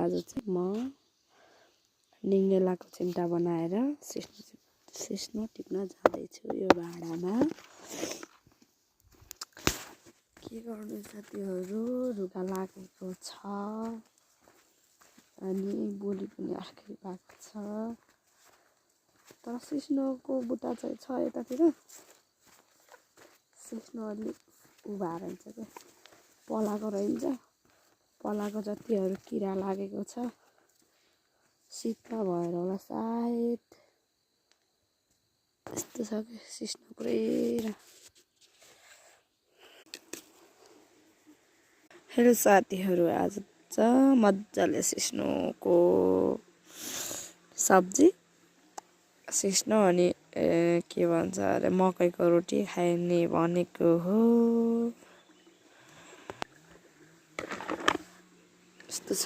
आज चाहिँ म निङ्गेलाको चिम्टा बनाएर सिस्नो टिप्न जाँदैछु यो भाँडामा। के गर्नु साथीहरू, रुगा लागेको छ अनि बोली पनि अर्कै भएको छ। तर सिस्नोको बुट्टा चाहिँ छ यतातिर। सिस्नो अलि उभाएर हुन्छ क्या, पलाएको रहन्छ। पलाएको जतिहरू किरा लागेको छ, शीतल भएर होला सायद, यस्तो छ कि सिस्नो पुरै। हेलो साथीहरू, आज मजाले सिस्नोको सब्जी, सिस्नो अनि के भन्छ अरे मकैको रोटी खाइने भनेको हो। यस्तो छ।